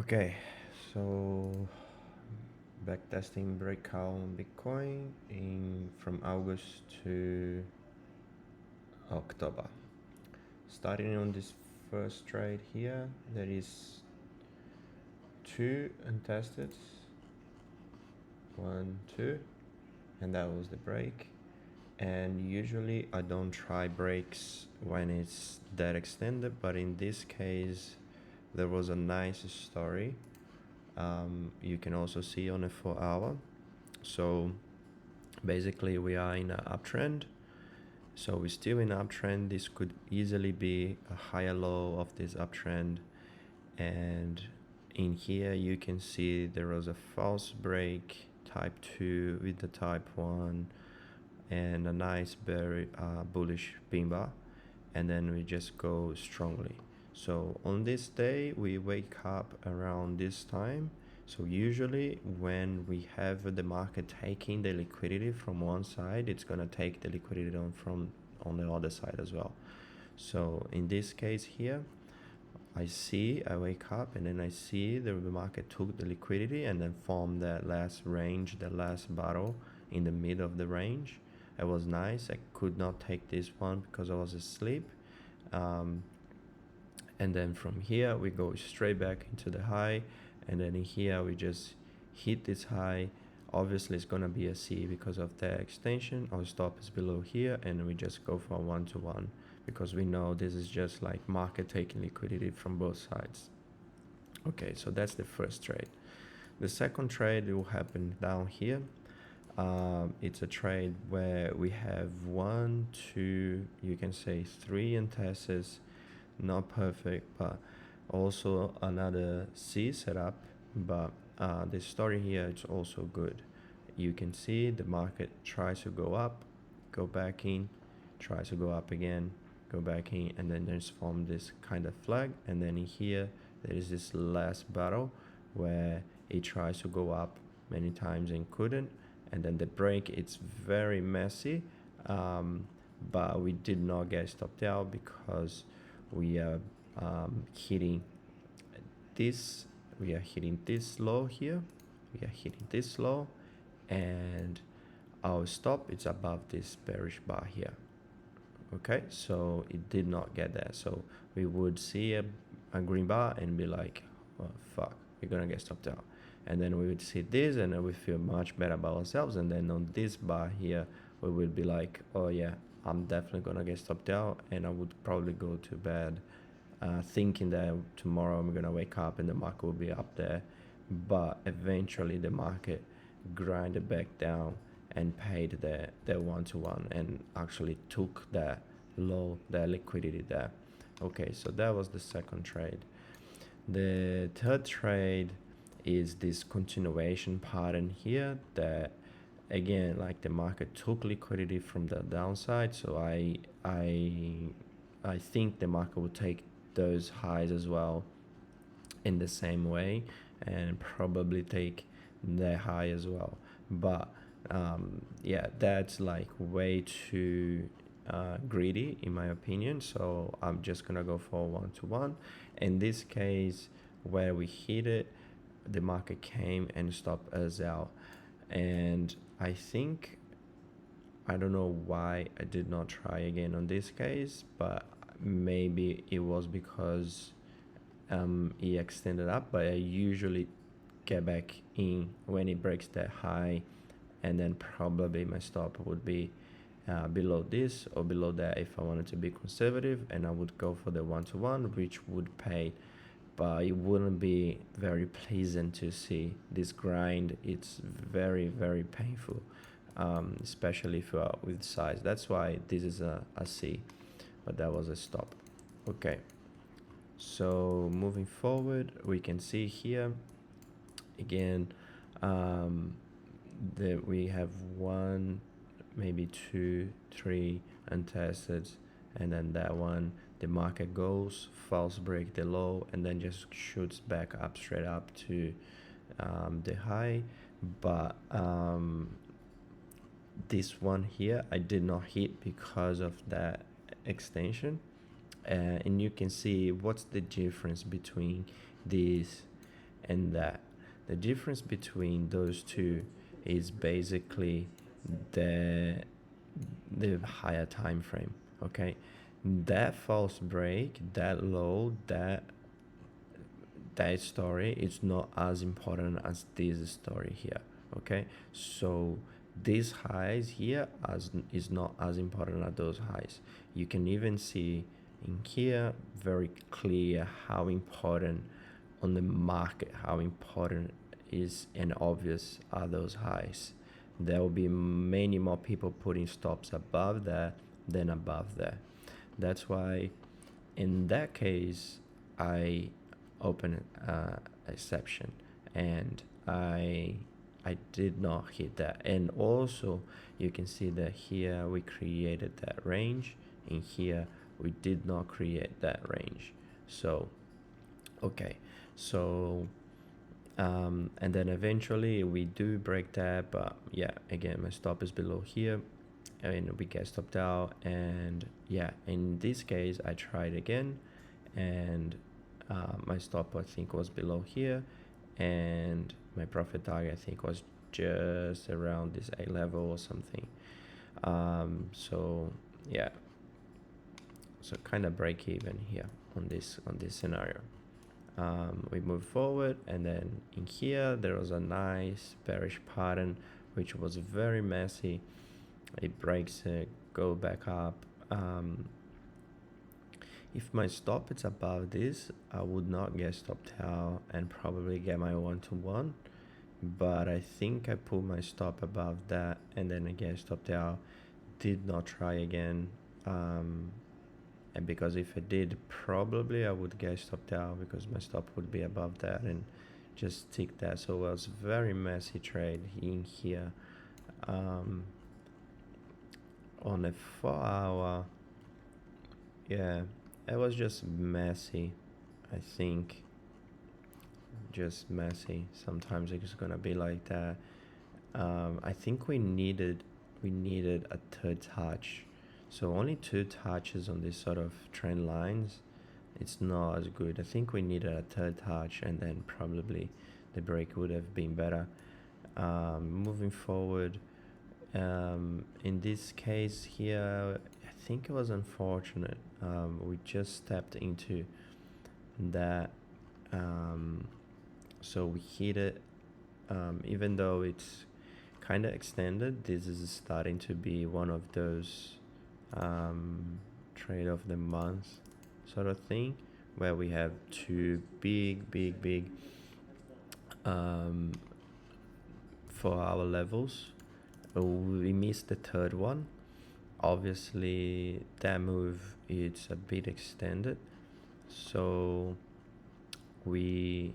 Okay, so backtesting breakout on Bitcoin in from August to October. Starting on this first trade here, there is two untested, one, two, and that was the break. And usually I don't try breaks when it's that extended, but in this case there was a nice story. You can also see on a 4 hour. So basically we are in an uptrend, so we're still in uptrend. This could easily be a higher low of this uptrend, and in here you can see there was a false break type 2 with the type 1 and a nice bullish pin bar, and then we just go strongly. So on this day we wake up around this time. So usually when we have the market taking the liquidity from one side, it's gonna take the liquidity on the other side as well. So in this case here, I wake up and then I see the market took the liquidity and then formed that last range, the last battle in the middle of the range. It was nice. I could not take this one because I was asleep. And then from here we go straight back into the high, and then in here we just hit this high. Obviously it's gonna be a C because of the extension. Our stop is below here, and we just go for a 1-to-1 because we know this is just like market taking liquidity from both sides. Okay, so that's the first trade. The second trade will happen down here. It's a trade where we have one, two, you can say three untested, not perfect, but also another C setup. But the story here is also good. You can see the market tries to go up, go back in, tries to go up again, go back in, and then there's formed this kind of flag. And then in here there is this last battle where it tries to go up many times and couldn't, and then the break, it's very messy, but we did not get stopped out because we are hitting this low here, we are hitting this low, and our stop is above this bearish bar here. Okay, so it did not get there, so we would see a green bar and be like, oh, fuck, we're gonna get stopped out. And then we would see this and then we feel much better about ourselves, and then on this bar here we would be like, oh yeah, I'm definitely gonna get stopped out, and I would probably go to bed thinking that tomorrow I'm gonna wake up and the market will be up there. But eventually the market grinded back down and paid their 1-to-1 and actually took that low, that liquidity there. Okay, so that was the second trade. The third trade is this continuation pattern here that, again, like the market took liquidity from the downside, so I think the market will take those highs as well in the same way and probably take the high as well. But yeah, that's like way too greedy in my opinion, so I'm just gonna go for 1-to-1. In this case, where we hit it, the market came and stopped us out, and I think, I don't know why I did not try again on this case, but maybe it was because it extended up, but I usually get back in when it breaks that high, and then probably my stop would be below this or below that if I wanted to be conservative, and I would go for the 1-to-1, which would pay, but it wouldn't be very pleasant to see this grind. It's very, very painful, especially if you are with size. That's why this is a C, but that was a stop. Okay, so moving forward, we can see here again that we have one, maybe two, three untested, and then that one the market goes false break the low and then just shoots back up straight up to the high. But this one here I did not hit because of that extension, and you can see what's the difference between these and that. The difference between those two is basically the higher time frame. Okay, that false break, that low, that story is not as important as this story here. Okay, so these highs here is not as important as those highs. You can even see in here very clear how important on the market, how important is and obvious are those highs. There will be many more people putting stops above that than above that. That's why in that case I open exception, and I did not hit that. And also you can see that here we created that range, in here we did not create that range. So okay, so and then eventually we do break that, but yeah, again my stop is below here and we get stopped out. And yeah, in this case I tried again, and my stop I think was below here, and my profit target I think was just around this A level or something. So yeah, so kind of break even here on this scenario. We move forward, and then in here there was a nice bearish pattern which was very messy. It breaks it, go back up. If my stop is above this, I would not get stopped out and probably get my 1-to-1, but I think I put my stop above that and then I get stopped out. Did not try again, and because if I did, probably I would get stopped out because my stop would be above that and just tick that. So it was very messy trade in here. On a 4-hour, yeah, it was just messy. I think just messy. Sometimes it's gonna be like that. I think we needed a third touch. So only 2 touches on this sort of trend lines, it's not as good. I think we needed a third touch, and then probably the break would have been better. Moving forward, in this case here, I think it was unfortunate. We just stepped into that, so we hit it. Even though it's kind of extended, this is starting to be one of those trade of the month sort of thing, where we have 2 big 4-hour levels. We missed the third one. Obviously that move is a bit extended, so we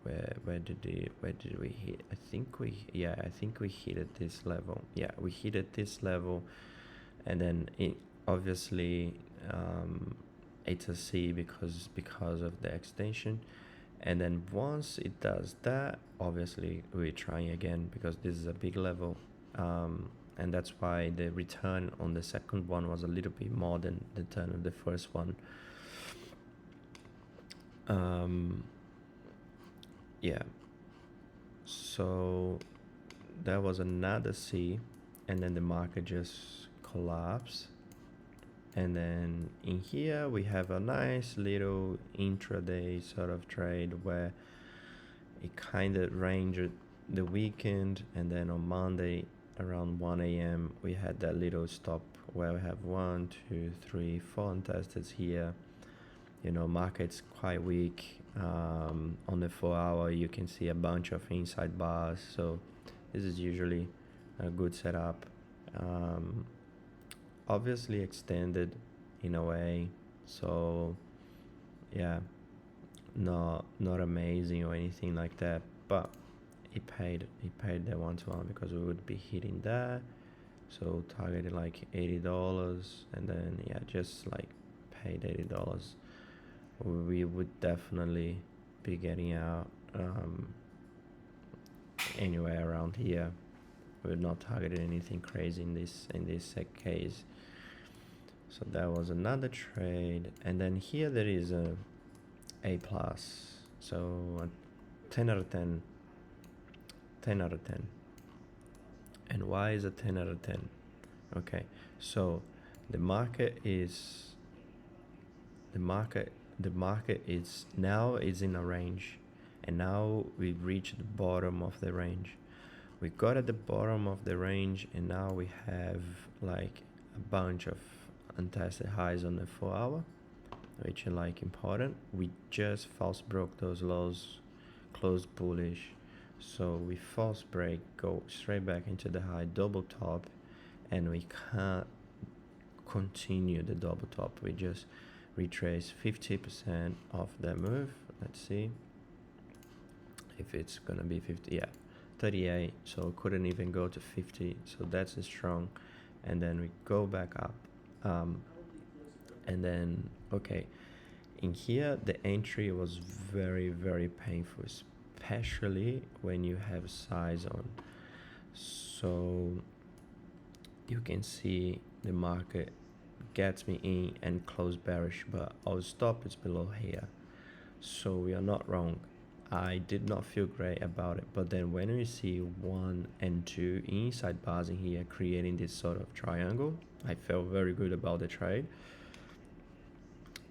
where did we hit? I think we hit at this level. Yeah, we hit at this level, and then obviously it's a C because of the extension. And then once it does that, obviously we're trying again because this is a big level, and that's why the return on the second one was a little bit more than the turn of the first one. Yeah, so that was another C, and then the market just collapsed. And then in here we have a nice little intraday sort of trade where it kind of ranged the weekend, and then on Monday around 1 a.m. we had that little stop where we have 1, 2, 3, 4 untested here. You know, market's quite weak. On the 4-hour you can see a bunch of inside bars, so this is usually a good setup. Obviously extended in a way, so yeah, not amazing or anything like that, but it paid that 1-to-1 because we would be hitting that. So targeted like $80, and then yeah, just like paid $80. We would definitely be getting out anywhere around here. We're not targeting anything crazy in this case. So that was another trade, and then here there is a plus. So 10 out of 10. 10 out of 10. And why is a 10 out of 10? Okay, so the market is the market is now is in a range, and now we've reached the bottom of the range. We got at the bottom of the range, and now we have like a bunch of untested highs on the 4 hour, which are like important. We just false broke those lows, closed bullish, so we false break, go straight back into the high, double top, and we can't continue the double top. We just retrace 50% of the move. Let's see if it's gonna be 50. Yeah, 38, so couldn't even go to 50, so that's strong. And then we go back up, and then okay, in here the entry was very, very painful, especially when you have size on. So you can see the market gets me in and close bearish, but our stop is below here, so we are not wrong. I did not feel great about it, but then when we see 1 and 2 inside bars in here creating this sort of triangle, I felt very good about the trade.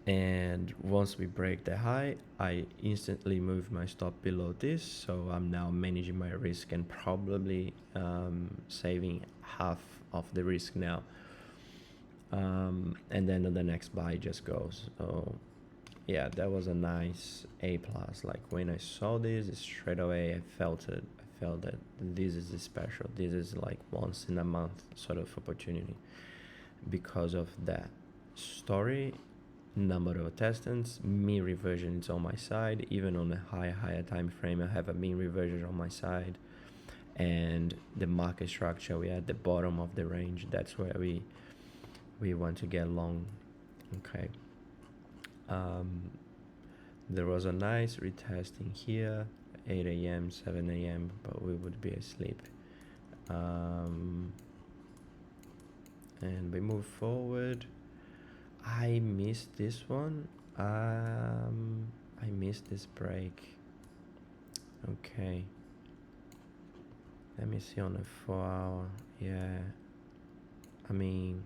And once we break the high, I instantly move my stop below this, so I'm now managing my risk and probably saving half of the risk now. And then the next buy just goes. So yeah, that was a nice A plus. Like when I saw this straight away, I felt it. I felt that this is special. This is like once in a month sort of opportunity because of that story, number of testants, mean reversion is on my side. Even on a higher time frame, I have a mean reversion on my side. And the market structure, we're at the bottom of the range. That's where we want to get long. Okay. There was a nice retesting here, 8 a.m., 7 a.m., but we would be asleep. And we move forward. I missed this one. I missed this break. Okay. Let me see on the 4 hour. Yeah. I mean,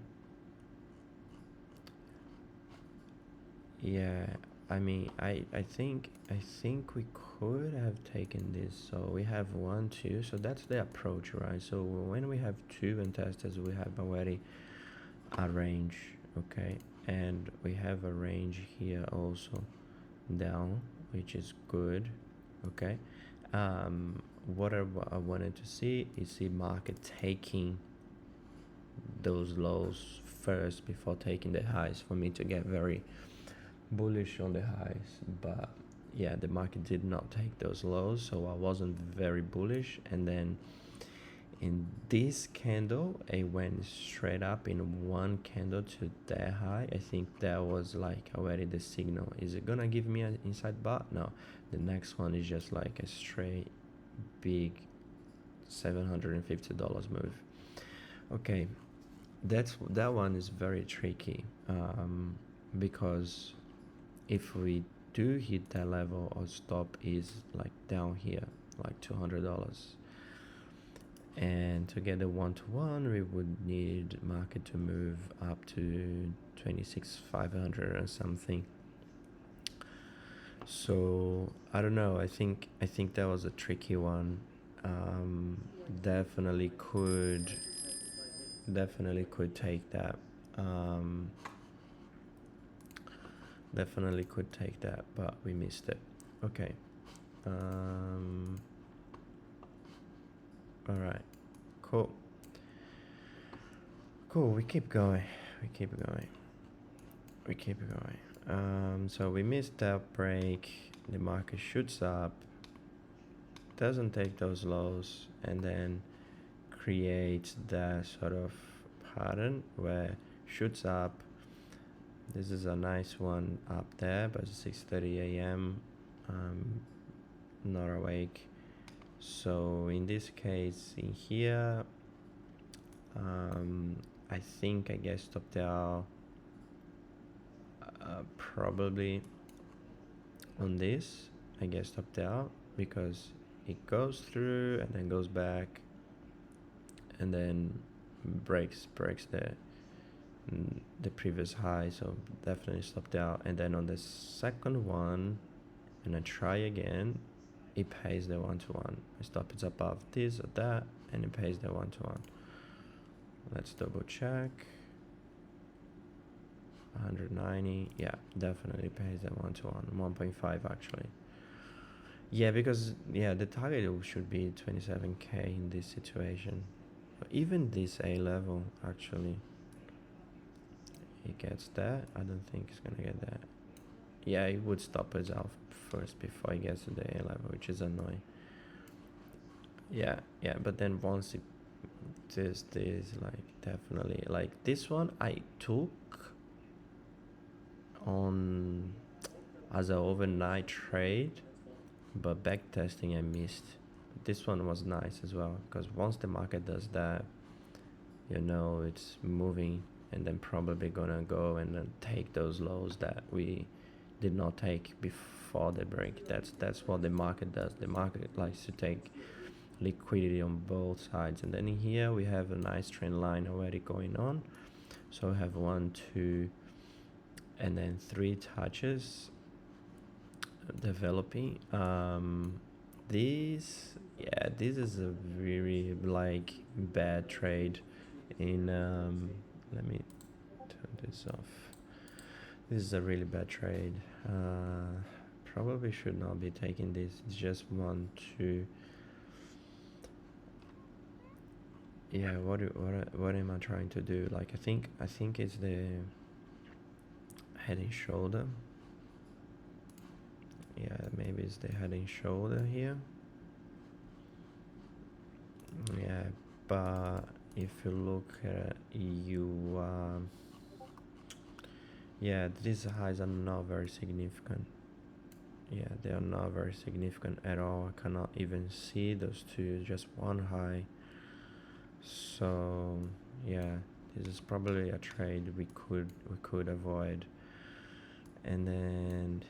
yeah. I think we could have taken this. So we have 1, 2. So that's the approach, right? So when we have 2 and testers, we have already a range. Okay. And we have a range here also down, which is good. Okay. What I wanted to see is the market taking those lows first before taking the highs for me to get very bullish on the highs. But yeah, the market did not take those lows, so I wasn't very bullish. And then in this candle, it went straight up in one candle to that high. I think that was like already the signal. Is it gonna give me an inside bar? No, the next one is just like a straight big $750 move. Okay, that one is very tricky, because if we do hit that level, our stop is like down here, like $200. And to get a 1-to-1, we would need market to move up to 26,500 or something. So I don't know. I think that was a tricky one. Definitely could take that. Definitely could take that, but we missed it. Okay. All right. Cool. We keep going. So we missed that break. The market shoots up, doesn't take those lows, and then creates that sort of pattern where shoots up. This is a nice one up there, but 6:30 a.m. Not awake. So in this case, in here, I think I guess stopped out probably on this, I get stopped out because it goes through and then goes back and then breaks the previous high, so definitely stopped out. And then on the second one, and I try again, it pays the 1-to-1. I stop it above this or that, and it pays the 1-to-1. Let's double check. 190, yeah, definitely pays the 1-to-1. 1.5 actually. Yeah, because the target should be 27k in this situation. Even this A level actually, it gets that. I don't think it's gonna get that. Yeah, it would stop us out first before it gets to the A level, which is annoying. Yeah, but then once it this like definitely like this one I took on as an overnight trade, but backtesting I missed. This one was nice as well because once the market does that, it's moving and then probably gonna go and then take those lows that we did not take before the break. That's what the market does. The market likes to take liquidity on both sides, and then in here we have a nice trend line already going on. So we have 1, 2, and then 3 touches developing. This is a very like bad trade in let me turn this off. This is a really bad trade. Probably should not be taking this. It's just 1, 2. Yeah, what am I trying to do? Like I think it's the head and shoulder. Yeah, maybe it's the head and shoulder here. Yeah, but if you look at these highs are not very significant. Yeah, they are not very significant at all. I cannot even see those two, just one high. So yeah, this is probably a trade we could avoid. And then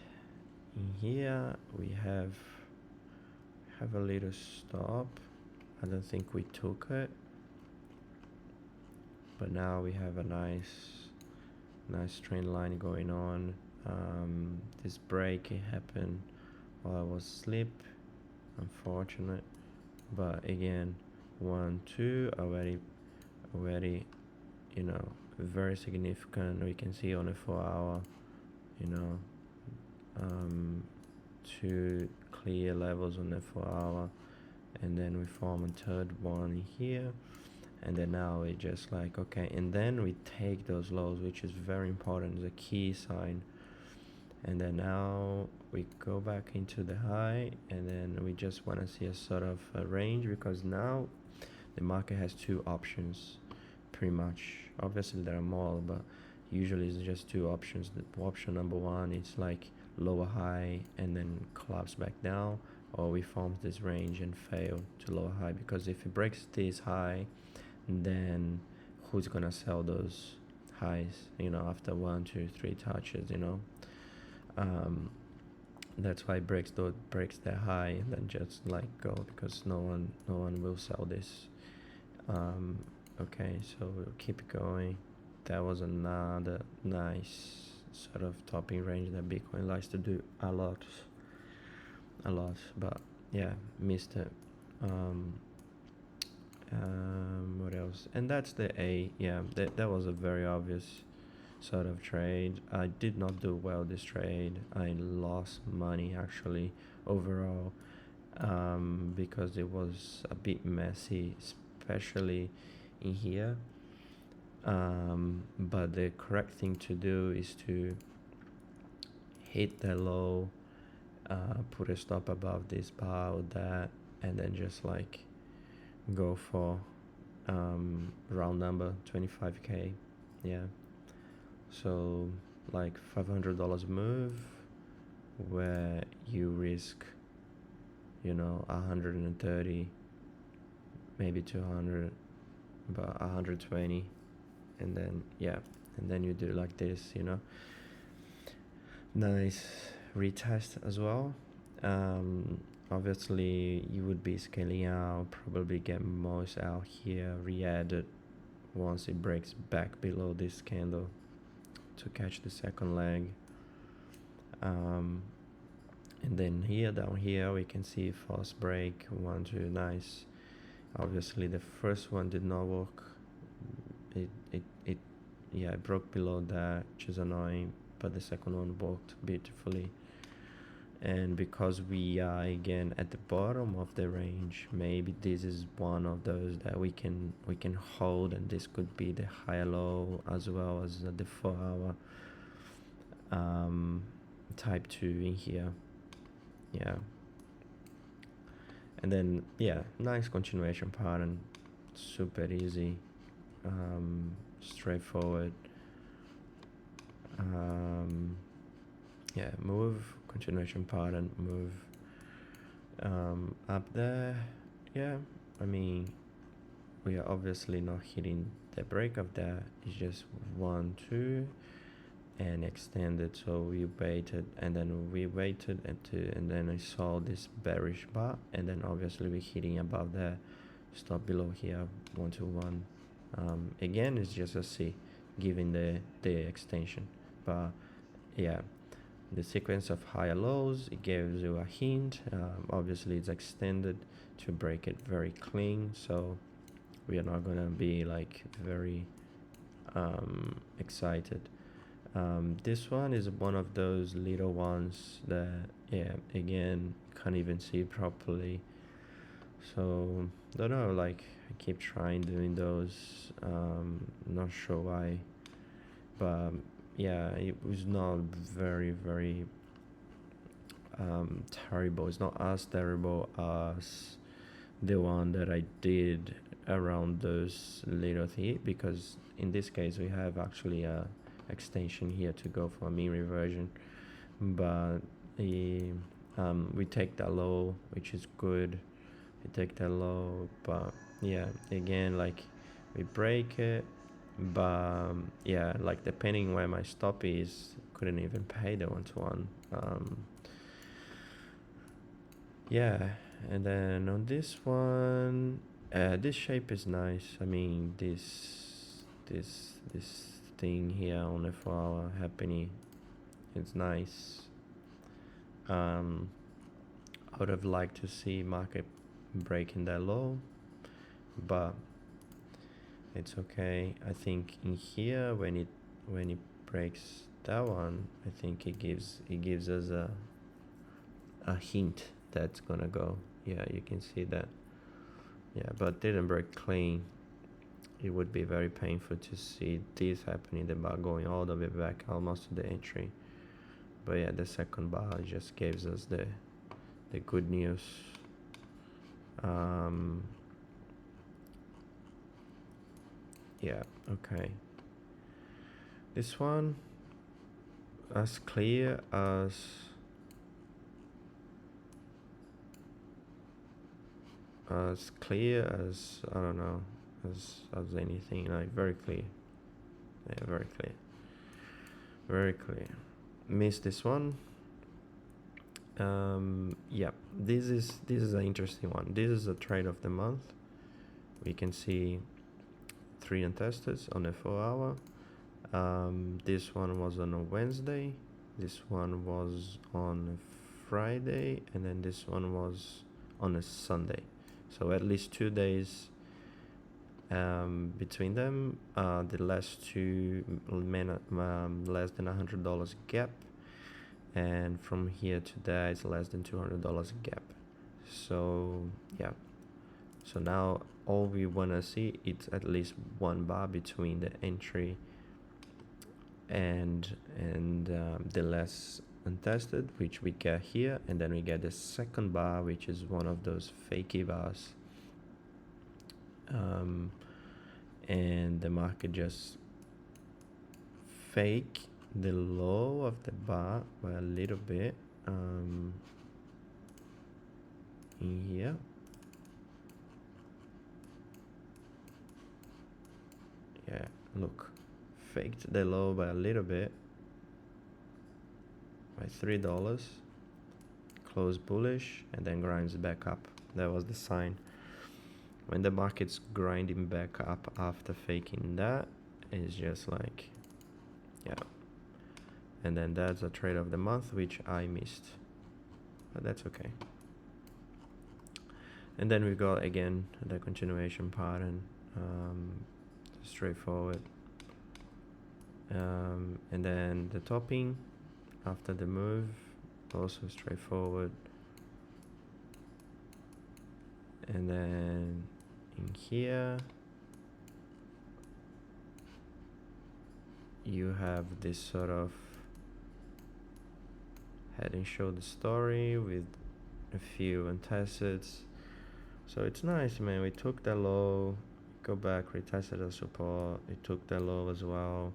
in here we have a little stop. I don't think we took it, but now we have a nice trend line going on. This break happened while I was asleep, unfortunate, but again 1, 2 already very significant. We can see on a 4-hour 2 clear levels on the 4-hour, and then we form a third one here, and then now we just like okay, and then we take those lows, which is very important. It's a key sign. And then now we go back into the high, and then we just want to see a sort of a range, because now the market has 2 options pretty much. Obviously there are more, but usually it's just 2 options. The option number 1 is like lower high and then collapse back down, or we form this range and fail to lower high, because if it breaks this high, then who's gonna sell those highs after 1, 2, 3 touches? That's why it breaks that high and then just like go, because no one will sell this. Okay, so we'll keep going. That was another nice sort of topping range that Bitcoin likes to do a lot, but yeah, missed it. What else? And that's the A. Yeah, that was a very obvious sort of trade. I did not do well this trade. I lost money actually overall, because it was a bit messy, especially in here. But the correct thing to do is to hit the low, put a stop above this bar or that, and then just like go for round number 25k. Yeah, so like $500 move where you risk 130, maybe 200, but 120, and then you do like this. Nice retest as well. Obviously you would be scaling out, probably get most out here, re-added once it breaks back below this candle to catch the second leg. And then here, down here, we can see false break, 1, 2, nice. Obviously the first one did not work. Yeah, it broke below that, which is annoying, but the second one worked beautifully. And because we are again at the bottom of the range, maybe this is one of those that we can hold, and this could be the high low as well as the 4-hour type 2 in here. Yeah, and then yeah, nice continuation pattern, super easy, straightforward. Yeah, move, continuation pattern, move up there. Yeah, I mean, we are obviously not hitting the break of that. It's just 1, 2 and extended, so we waited, and then we waited and then I saw this bearish bar, and then obviously we're hitting above there, stop below here, 1 to 1. Again, it's just a C given the extension, but yeah, the sequence of higher lows, it gives you a hint. Obviously it's extended to break it very clean, so we are not gonna be like very excited. This one is one of those little ones that, yeah, again, can't even see properly, so don't know, like I keep trying doing those, not sure why, but yeah, it was not very terrible. It's not as terrible as the one that I did around those little things, because in this case we have actually a extension here to go for a mean reversion, but we take that low, which is good. We take that low, but yeah, again, like we break it, but yeah, like depending where my stop is, couldn't even pay the 1-to-1. Yeah, and then on this one, this shape is nice. I mean, this thing here on the 4-hour happening, it's nice. I would have liked to see market breaking that low, but it's okay. I think in here, when it breaks that one, I think it gives us a hint that's gonna go. Yeah, you can see that. Yeah, but didn't break clean. It would be very painful to see this happening, the bar going all the way back almost to the entry. But yeah, the second bar just gives us the good news. Yeah, okay. This one, as clear as I don't know, as anything, like very clear. Yeah, very clear. Missed this one. Yeah, this is an interesting one. This is a trade of the month. We can see 3 untested on the 4-hour. This one was on a Wednesday, this one was on a Friday, and then this one was on a Sunday. So at least 2 days between them. The last two less than $100 gap, and from here to there it's less than $200 gap. So yeah, so now all we want to see is at least one bar between the entry and the less untested, which we get here, and then we get the second bar, which is one of those fakey bars, and the market just fake the low of the bar by a little bit in here. Yeah, look, faked the low by a little bit, by $3, close bullish and then grinds back up. That was the sign. When the market's grinding back up after faking that, it's just like, yeah. And then that's a trade of the month, which I missed, but that's okay. And then we got again the continuation pattern, straightforward. And then the topping after the move, also straightforward. And then in here you have this sort of head and shoulder story with a few untested. So it's nice, man. We took the low, go back, retested the support, we took the low as well.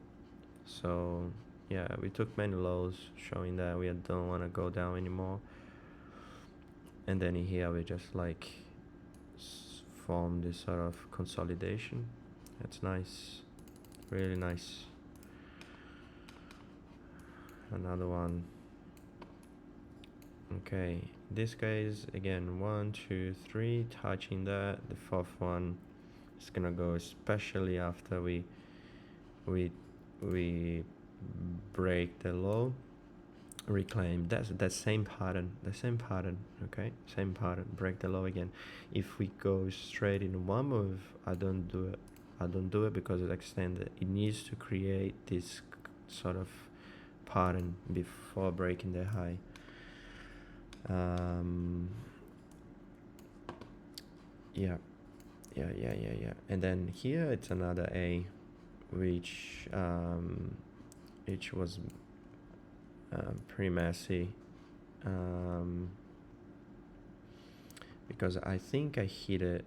So yeah, we took many lows, showing that we don't want to go down anymore. And then in here we just like form this sort of consolidation. That's nice, really nice. Another one. Okay, this guys again, 1 2 3, touching that. The fourth one is gonna go, especially after we break the low, reclaim. That's the same pattern, okay, same pattern, break the low again. If we go straight in one move, I don't do it because it's extended. It needs to create this sort of pattern before breaking the high. Yeah. And then here it's another A, which was pretty messy, because I think I hit it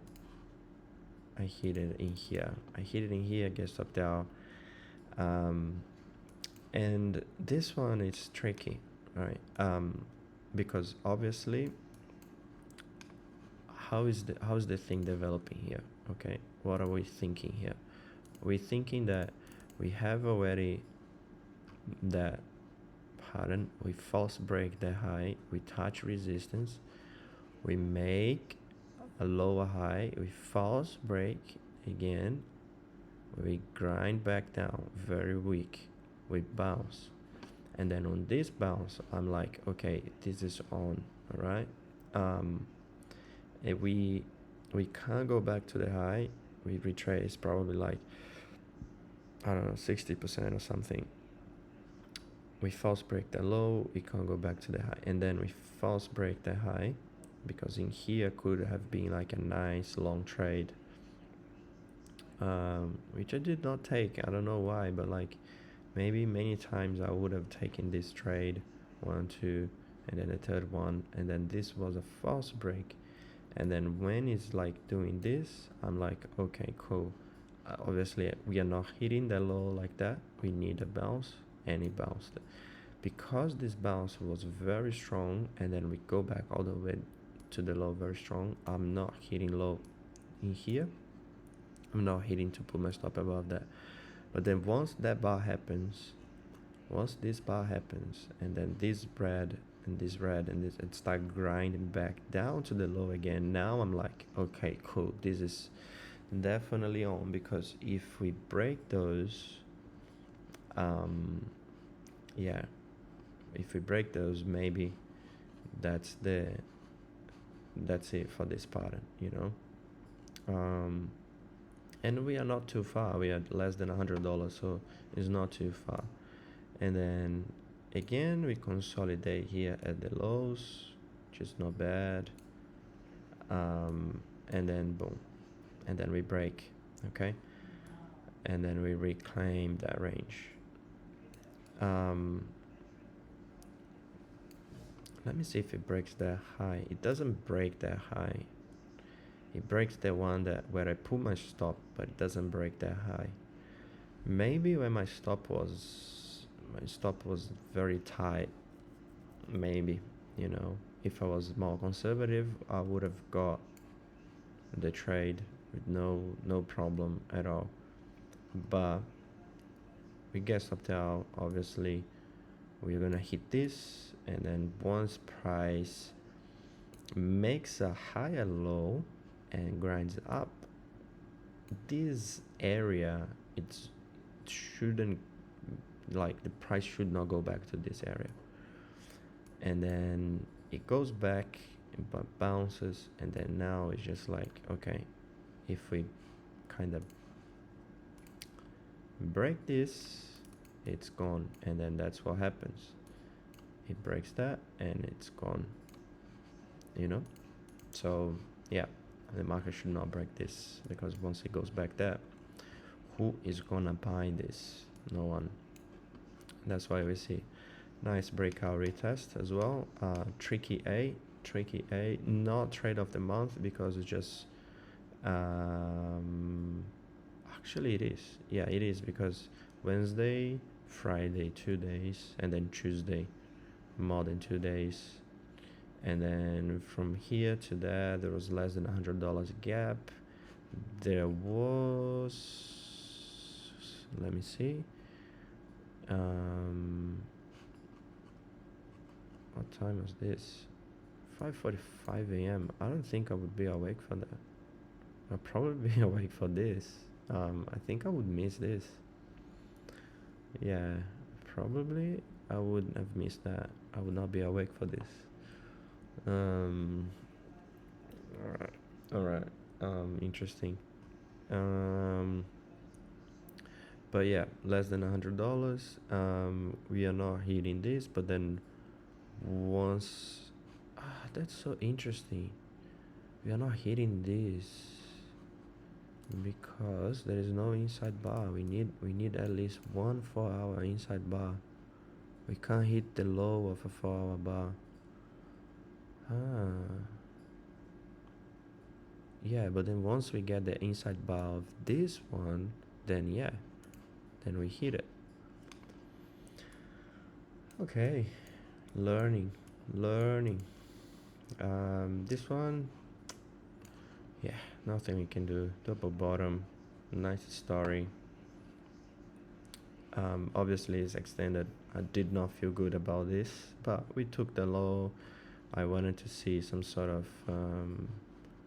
in here, gets up there, and this one is tricky, right? Because obviously, how's the thing developing here? Okay, what are we thinking here? We're thinking that we have already that pattern, we false break the high, we touch resistance, we make a lower high, we false break again, we grind back down, very weak, we bounce, and then on this bounce I'm like, okay, this is on, all right. If we can't go back to the high, we retrace probably like, I don't know, 60% or something. We false break the low, we can't go back to the high, and then we false break the high, because in here could have been like a nice long trade, which I did not take. I don't know why, but like maybe many times I would have taken this trade, 1 2, and then a third one, and then this was a false break. And then when it's like doing this, I'm like, okay, cool. Obviously we are not hitting the low like that, we need a bounce, and it bounced. Because this bounce was very strong, and then we go back all the way to the low very strong, I'm not hitting low in here, I'm not hitting to put my stop above that. But then once that bar happens, once this bar happens, and then this red and this red and this, and start grinding back down to the low again, now I'm like, okay, cool, this is definitely on. Because if we break those, yeah, if we break those, maybe that's it for this pattern, you know. And we are not too far, we are less than $100, so it's not too far. And then again we consolidate here at the lows, which is not bad, and then boom, and then we break, okay, and then we reclaim that range. Let me see if it breaks that high. It doesn't break that high, it breaks the one that where I put my stop, but it doesn't break that high. Maybe when my stop was very tight, maybe, you know, if I was more conservative, I would have got the trade with no problem at all. But we get stopped out, obviously we're gonna hit this, and then once price makes a higher low and grinds up, this area, it shouldn't, like, the price should not go back to this area, and then it goes back but bounces, and then now it's just like, okay, if we kind of break this, it's gone, and then that's what happens. It breaks that and it's gone, you know. So yeah, the market should not break this, because once it goes back there, who is gonna buy this? No one. That's why we see nice breakout retest as well. Tricky A, not trade of the month, because it's just actually it is, yeah, it is, because Wednesday, Friday 2 days, and then Tuesday more than 2 days, and then from here to there was less than $100 gap. There was, let me see, what time was this? 5:45 a.m. I don't think I would be awake for that. I'll probably be awake for this. I think I would miss this. Yeah, probably I would have missed that. I would not be awake for this. All right. Interesting. But yeah, less than $100. We are not hitting this, but then once, that's so interesting. We are not hitting this because there is no inside bar. We need at least one 4-hour inside bar. We can't hit the low of a 4-hour bar. Yeah, but then once we get the inside bar of this one, then yeah, then we hit it. Okay, learning. This one, yeah, nothing we can do. Double bottom, nice story. Obviously it's extended. I did not feel good about this, but we took the low. I wanted to see some sort of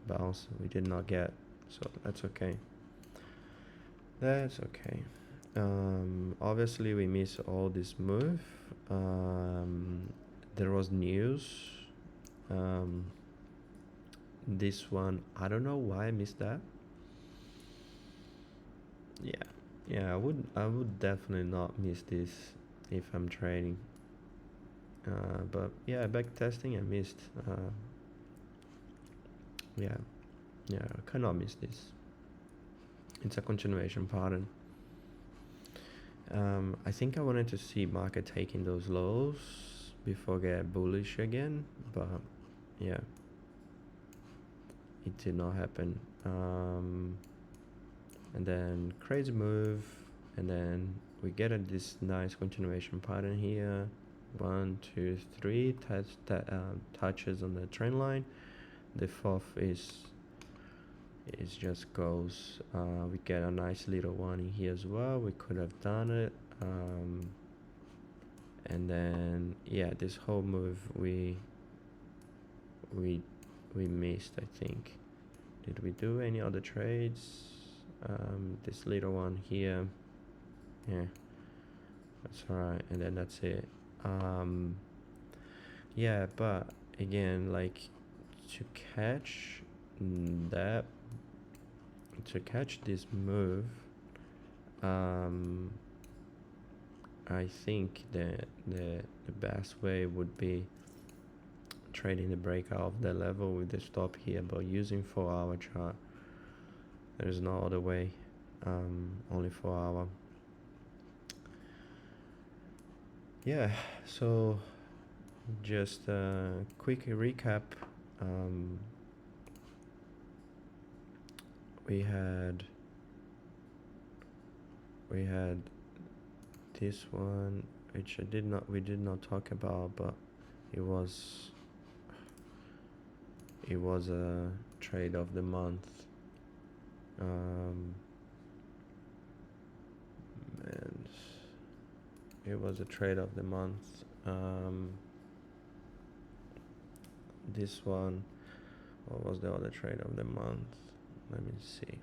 bounce. We did not get, so that's okay. Obviously we missed all this move. There was news. This one, I don't know why I missed that. Yeah, I would definitely not miss this if I'm trading. But yeah, back testing I missed. Yeah, I cannot miss this. It's a continuation pattern. I think I wanted to see market taking those lows before get bullish again, but yeah, it did not happen. And then crazy move, and then we get this nice continuation pattern here. 1, 2, 3 touches on the trend line. The fourth is just goes. We get a nice little one in here as well. We could have done it. And then yeah, this whole move we missed, I think. Did we do any other trades? This little one here, yeah, that's alright, and then that's it. Yeah, but again, like, to catch this move, I think the best way would be trading the breakout of the level with the stop here, but using 4-hour chart. There's no other way. Only 4-hour. Yeah, so just a quick recap. We had this one, which we did not talk about, but it was a trade of the month. And it was a trade of the month. this one. What was the other trade of the month? Let me see.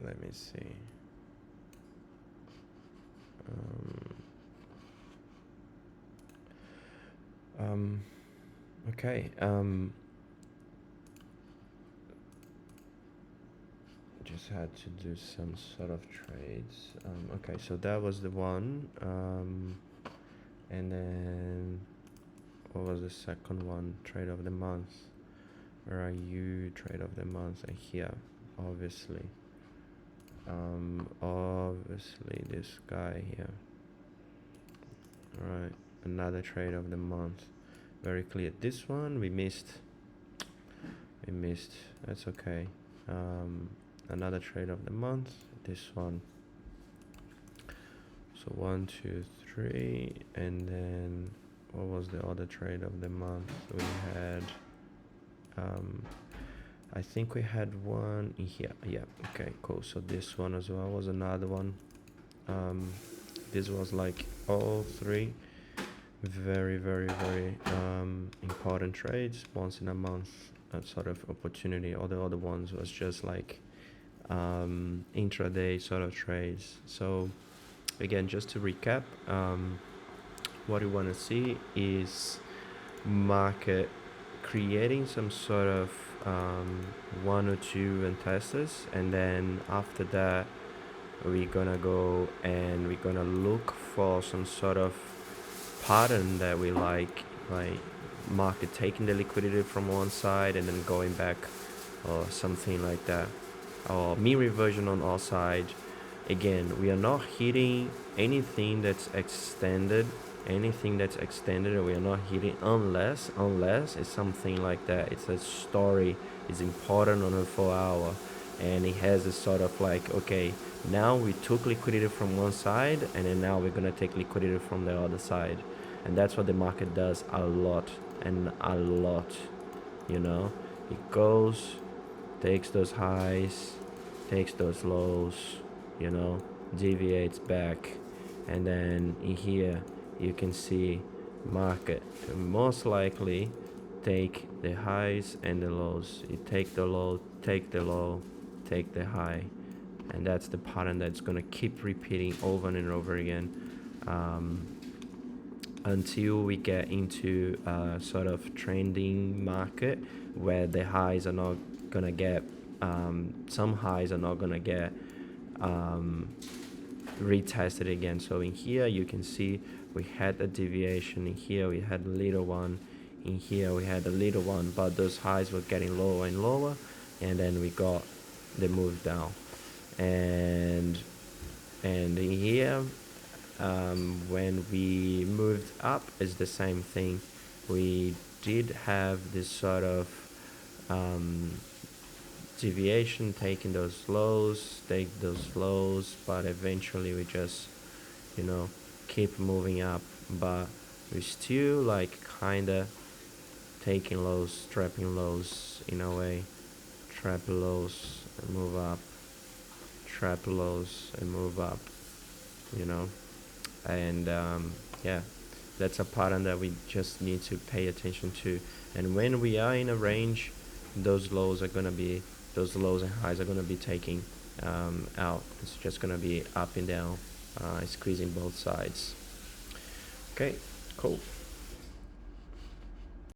Let me see. Okay. Just had to do some sort of trades. Okay, so that was the one. And then what was the second one? Trade of the month. Where are you? Trade of the month. And here, obviously. Obviously this guy here. All right, another trade of the month. Very clear. This one we missed. That's okay. Another trade of the month. This one. So 1, 2, 3, and then what was the other trade of the month? We had I think we had one in here. Yeah, okay, cool. So this one as well was another one. This was like all three very important trades, once in a month sort of opportunity. All the other ones was just like intraday sort of trades. So again, just to recap, what you want to see is market creating some sort of 1 or 2 testers, and then after that we're gonna go and we're gonna look for some sort of pattern that we like market taking the liquidity from one side and then going back, or something like that, or mean reversion on our side. Again, we are not hitting anything that's extended, we are not hitting unless it's something like that. It's a story, it's important on a 4-hour, and it has a sort of like, okay, now we took liquidity from one side and then now we're gonna take liquidity from the other side. And that's what the market does a lot, you know. It goes, takes those highs, takes those lows, you know, deviates back, and then in here you can see market most likely take the highs and the lows. You take the low, take the low, take the high, and that's the pattern that's going to keep repeating over and over again until we get into a sort of trending market where the highs are not going to get some highs are not going to get retested again. So in here you can see we had a deviation, in here we had a little one, in here we had a little one, but those highs were getting lower and lower, and then we got the move down. And in here when we moved up is the same thing. We did have this sort of deviation, taking those lows, take those lows, but eventually we just, you know, keep moving up, but we still like kinda taking lows, trapping lows in a way. Trap lows and move up, trap lows and move up, you know. And yeah, that's a pattern that we just need to pay attention to. And when we are in a range, those lows and highs are gonna be taking out. It's just gonna be up and down, squeezing both sides. Okay, cool.